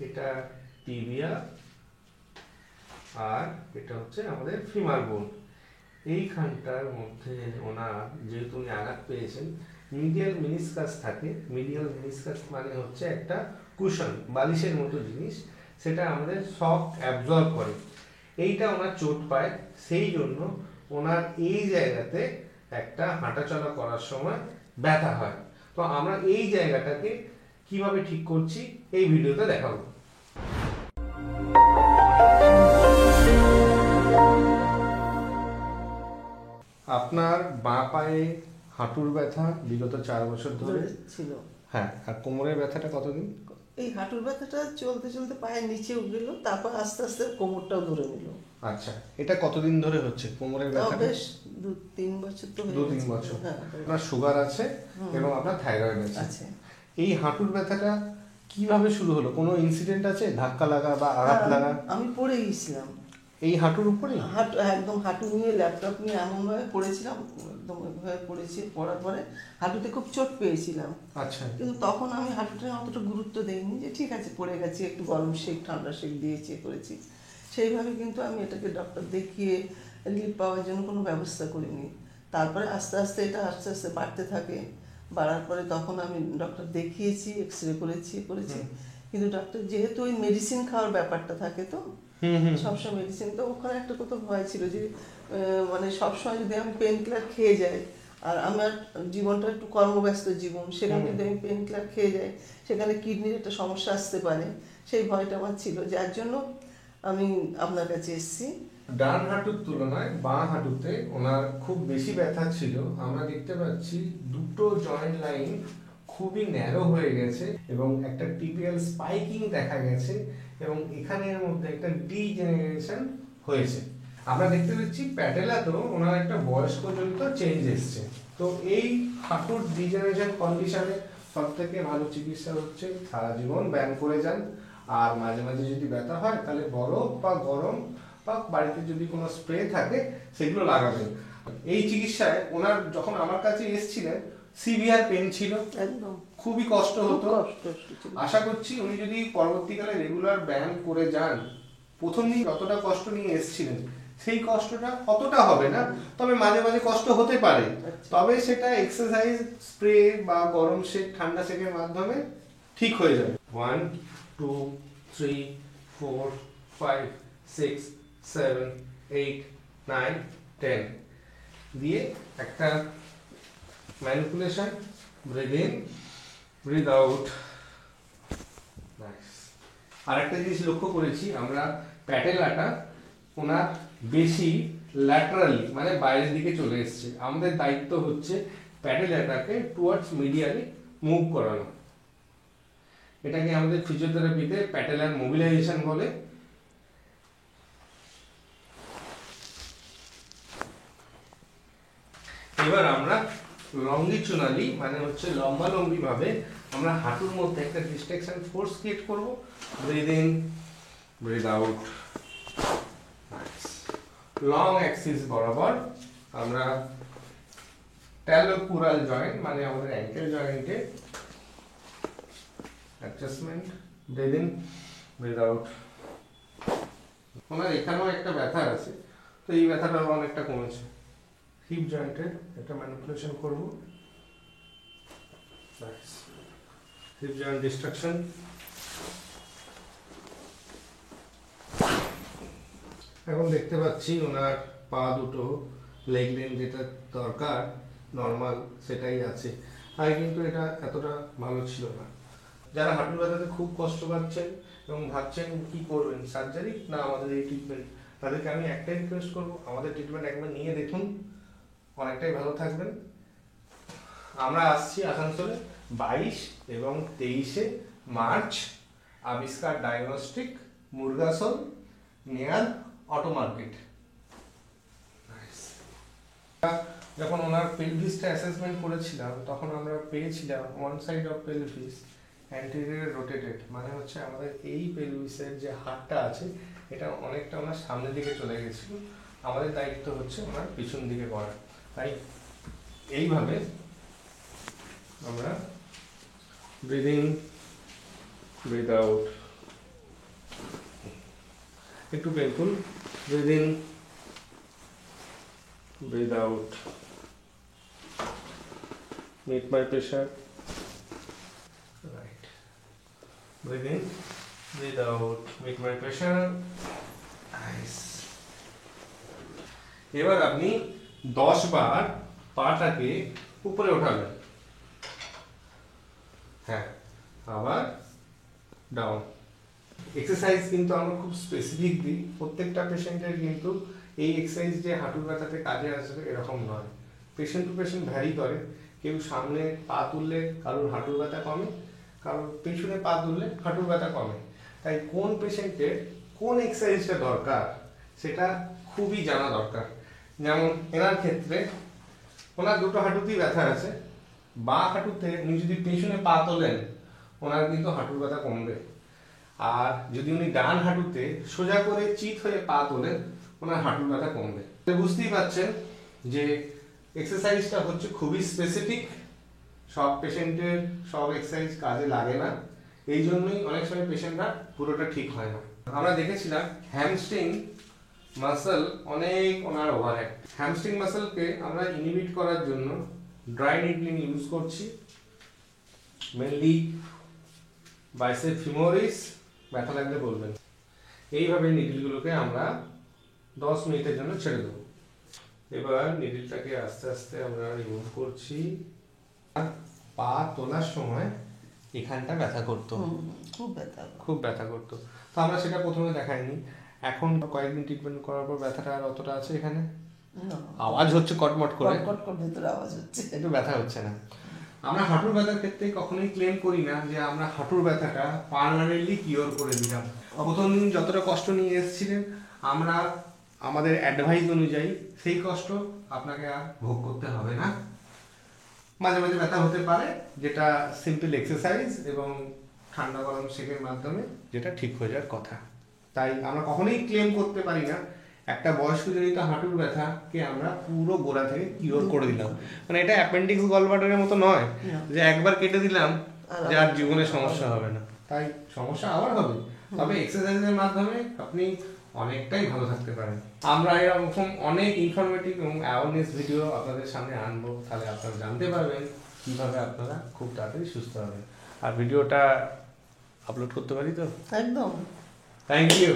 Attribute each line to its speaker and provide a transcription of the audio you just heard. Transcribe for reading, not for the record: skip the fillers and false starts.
Speaker 1: এটা টিবিয়া আর এটা হচ্ছে আমাদের ফিমার বোন। এইখানটার মধ্যে ওনার যেহেতু উনি আঘাত পেয়েছেন, মিডিয়াল মিনিসকাস থাকে। মিডিয়াল মিনিসকাস মানে হচ্ছে একটা কুশন, বালিশের মতো জিনিস, সেটা আমাদের শক অ্যাবজর্ব করে। এইটা ওনার চোট পায়, সেই জন্য ওনার এই জায়গাতে একটা হাঁটাচলা করার সময় ব্যথা হয়। তো আমরা এই জায়গাটাকে কিভাবে ঠিক করছি এই ভিডিওতে দেখাবো। আপনার বাঁ পায়ে হাঁটুর ব্যথা বিগত 4 বছর ধরে
Speaker 2: ছিল।
Speaker 1: হ্যাঁ, আর কোমরের ব্যথাটা কতদিন?
Speaker 2: এই হাঁটুর ব্যথাটা চলতে চলতে পায়ের নিচে উঠল, তারপর আস্তে আস্তে কোমরটাও ধরে নিল।
Speaker 1: আচ্ছা, এটা কতদিন ধরে হচ্ছে কোমরের ব্যথাটা?
Speaker 2: বেশ 2-3 বছর তো হয়ে
Speaker 1: 2-3
Speaker 2: গেছে।
Speaker 1: বছর।
Speaker 2: হ্যাঁ,
Speaker 1: আপনার সুগার আছে এবং আপনার থাইরয়েড আছে।
Speaker 2: আছে।
Speaker 1: এই হাঁটুর ব্যথাটা কিভাবে শুরু হলো? কোনো ইনসিডেন্ট আছে, ধাক্কা লাগা বা আঘাত লাগা?
Speaker 2: আমি পড়ে গেছিলাম
Speaker 1: এই হাঁটুর উপরে?
Speaker 2: একদম হাঁটু নিয়ে ল্যাপটপ নিয়ে এমনভাবে পড়েছিলাম, একদম ওইভাবে পড়েছি। পড়ার পরে হাঁটুতে খুব চোট পেয়েছিলাম।
Speaker 1: আচ্ছা।
Speaker 2: কিন্তু তখন আমি হাঁটুটা অতটা গুরুত্ব দেইনি, যে ঠিক আছে পড়ে গেছি, একটু গরম শেক ঠান্ডা শেক দিয়েছি, করেছি সেইভাবে। কিন্তু আমি এটাকে ডক্টর দেখিয়ে রিলিফ পাওয়ার জন্য কোনো ব্যবস্থা করিনি। তারপরে আস্তে আস্তে এটা আস্তে আস্তে বাড়তে থাকে। বাড়ার পরে তখন আমি ডক্টর দেখিয়েছি, এক্সরে করেছি। কিন্তু ডক্টর যেহেতু ওই মেডিসিন খাওয়ার ব্যাপারটা থাকে, তো সবসময় মেডিসিন, তো ওখানে একটা কত ভয় ছিল যে মানে সবসময় যদি আমি পেন কিলার খেয়ে যাই, আর আমার জীবনটা একটু কর্মব্যস্ত জীবন, সেখানে যদি আমি পেন কিলার খেয়ে যাই, সেখানে কিডনির একটা সমস্যা আসতে পারে, সেই ভয়টা আমার ছিল, যার জন্য আমি আপনার কাছে এসেছি।
Speaker 1: ডান হাঁটুর তুলনায় বাঁ হাঁটুতে ওনার খুব বেশি ব্যথা ছিল। আমরা দেখতে পাচ্ছি দুটো জয়েন্ট লাইন খুবই ন্যারো হয়ে গেছে এবং একটা টিবিয়াল স্পাইকিং দেখা গেছে এবং এখানের মধ্যে একটা ডিজেনারেশন হয়েছে। আমরা দেখতে পাচ্ছি প্যাটেলাতেও ওনার একটা বয়স্কজনিত চেঞ্জ এসছে। তো এই হাঁটুর ডিজেনারেশন কন্ডিশনে সব থেকে ভালো চিকিৎসা হচ্ছে সারা জীবন ব্যায়াম করে যান, আর মাঝে মাঝে যদি ব্যথা হয় তাহলে বরফ বা গরম বা বাড়িতে যদি কোনো স্প্রে থাকে সেগুলো লাগাবেন। এই চিকিৎসায় ওনার যখন আমার কাছে এসেছিলেন সিভিয়ার পেন ছিল,
Speaker 2: একদম
Speaker 1: খুবই কষ্ট হতো।
Speaker 2: ছিল।
Speaker 1: আশা করছি উনি যদি পরবর্তীকালে রেগুলার ব্যায়াম করে যান, প্রথম দিন যতটা কষ্ট নিয়ে এসেছিলেন সেই কষ্টটা অতটা হবে না, তবে মাঝে মাঝে কষ্ট হতে পারে। তবে সেটা এক্সারসাইজ, স্প্রে বা গরম শেক, ঠান্ডা শেকের মাধ্যমে ঠিক হয়ে যাবে। 1 2 3 4 5 6 7 8 9 10 দিয়ে একটা manipulation, breathe in breathe out. আর একটা জিনিস লক্ষ্য করেছি আমরা, প্যাটেলাটা ওনার বেশি ল্যাটারালি মানে বাইরের দিকে চলে এসছে। আমাদের দায়িত্ব হচ্ছে প্যাটেলাটাকে টুয়ার্ডস মিডিয়ালি মুভ করানো। এটাকে আমাদের ফিজিওথেরাপিতে প্যাটেলার মোবিলাইজেশন বলে। এবার আমরা লঙ্গিচুনালি মানে হচ্ছে লম্বালম্বি ভাবে আমরা হাঁটুর মধ্যে একটা ডিস্ট্রাকশন ফোর্স ক্রিয়েট করব। Breathe in breathe out. Long axis বরাবর আমরা ট্যালোকুরাল জয়েন্ট মানে আমাদের অ্যাঙ্কেল জয়েন্টে adjustment. Breathe in breathe out. ওনার এখানেও একটা ব্যথা আছে, তো এই ব্যথাটা অনেকটা কমেছে। হিপ জয়েন্টে একটা ম্যানিপুলেশন করব। Hip joint distraction. এখন দেখতে পাচ্ছি ওনার পা দুটো লেগ লেন্থ যেটা দরকার নর্মাল সেটাই আছে, আগে কিন্তু এটা এতটা ভালো ছিল না। যারা হাঁটুর ব্যথাতে খুব কষ্ট পাচ্ছেন এবং ভাবছেন কি করবেন, সার্জারি না আমাদের এই ট্রিটমেন্ট, তাদেরকে আমি একটাই রিকোয়েস্ট করবো, আমাদের ট্রিটমেন্ট একবার নিয়ে দেখুন, অনেকটাই ভালো থাকবেন। আমরা আসছি আসানসোলে 22 এবং 23 মার্চ, আবিষ্কার diagnostic, Murgasol, near auto market. যখন ওনার পেলভিসটা অ্যাসেসমেন্ট করেছিলাম তখন আমরা পেয়েছিলাম one side of pelvis anterior rotated, মানে হচ্ছে আমাদের এই পেলভিসের যে হাড়টা আছে এটা অনেকটা ওনার সামনের দিকে চলে গেছিল। আমাদের দায়িত্ব হচ্ছে ওনার পিছন দিকে করা। তাই এইভাবে আমরা ব্রিথ ইন ব্রিথ আউট একটু painful. Breathe in, breathe out. meet my pressure, right, breathe in, breathe out, meet my pressure, nice। এবার আপনি 10 বার পাটাকে উপরে ওঠাবেন, হ্যাঁ, আবার ডাউন। এক্সারসাইজ কিন্তু আমরা খুব স্পেসিফিক দিই, প্রত্যেকটা পেশেন্টের কিন্তু এই এক্সারসাইজ যে হাঁটুর ব্যথাতে কাজে আসবে এরকম নয়, পেশেন্ট টু পেশেন্ট ভ্যারি করে। কেউ সামনে পা তুললে কারোর হাঁটুর ব্যথা কমে, কারোর পেছনে পা তুললে হাঁটুর ব্যথা কমে। তাই কোন পেশেন্টের কোন এক্সারসাইজটা দরকার সেটা খুবই জানা দরকার। যেমন এনার ক্ষেত্রে ওনার দুটো হাঁটুতেই ব্যথা আছে, বাঁ হাঁটুতে উনি যদি পেছনে পা তোলেন ওনার কিন্তু হাঁটুর ব্যথা কমবে, আর যদি উনি ডান হাঁটুতে সোজা করে চিত হয়ে পা তোলেন ওনার হাঁটুর ব্যথা কমবে। বুঝতেই পারছেন যে এক্সারসাইজটা হচ্ছে খুবই স্পেসিফিক, সব পেশেন্টের সব এক্সারসাইজ কাজে লাগে না, এই জন্যই অনেক সময় পেশেন্টরা পুরোটা ঠিক হয় না। আমরা দেখেছিলাম হ্যামস্ট্রিং মাসল অনেক ওনার ওভারহ্যাড। হ্যামস্ট্রিং মাসলকে আমরা ইনহিবিট করার জন্য ড্রাই নিডলিং ইউজ করছি, মেনলি বাইসেপ ফিমোরিস, ব্যথা লাগলে বলবেন। এইভাবে নিডলগুলোকে আমরা 10 মিনিটের জন্য ছেড়ে দেবো। এবার নিডলটাকে আস্তে আস্তে আমরা রিমুভ করছি। পা তোলার সময় এখানটা ব্যথা করতো, খুব ব্যথা করতো, তো আমরা সেটা প্রথমে দেখাইনি। এখন কয়েকদিন ট্রিটমেন্ট করার পর ব্যথাটা আর অতটা আছে এখানে, আওয়াজ হচ্ছে কটমট করে,
Speaker 2: ভেতরে আওয়াজ হচ্ছে,
Speaker 1: একটু ব্যথা হচ্ছে না। আমরা হাঁটুর ব্যথার ক্ষেত্রে কখনোই ক্লেম করি না যে আমরা হাঁটুর ব্যথাটা পার্মানেন্টলি কিওর করে দিলাম। প্রথম দিন যতটা কষ্ট নিয়ে এসেছিলেন আমরা আমাদের অ্যাডভাইস অনুযায়ী সেই কষ্ট আপনাকে আর ভোগ করতে হবে না। মাঝে মাঝে ব্যথা হতে পারে, যেটা সিম্পল এক্সারসাইজ এবং ঠান্ডা গরম সেকের মাধ্যমে যেটা ঠিক হয়ে যাওয়ার কথা। তাই আমরা কখনোই ক্লেম করতে পারি না একটা বয়স্কজনিত হাঁটুর ব্যথাকে আমরা পুরো গোড়া থেকে কিওর করে দিলাম। মানে এটা অ্যাপেন্ডিক্স গলব্লাডারের মতো নয় যে একবার কেটে দিলাম যে আর জীবনে সমস্যা হবে না। তাই সমস্যা আবার হবে, তবে এক্সারসাইজের মাধ্যমে আপনি অনেকটাই ভালো থাকতে পারেন। আমরা এরকম অনেক ইনফরমেটিভ এবং অ্যাওয়ারনেস ভিডিও আপনাদের সামনে আনবো, তাহলে আপনারা জানতে পারবেন কিভাবে আপনারা খুব তাড়াতাড়ি সুস্থ হবেন। আর ভিডিওটা আপলোড করতে পারি তো?
Speaker 2: একদম।
Speaker 1: Thank you.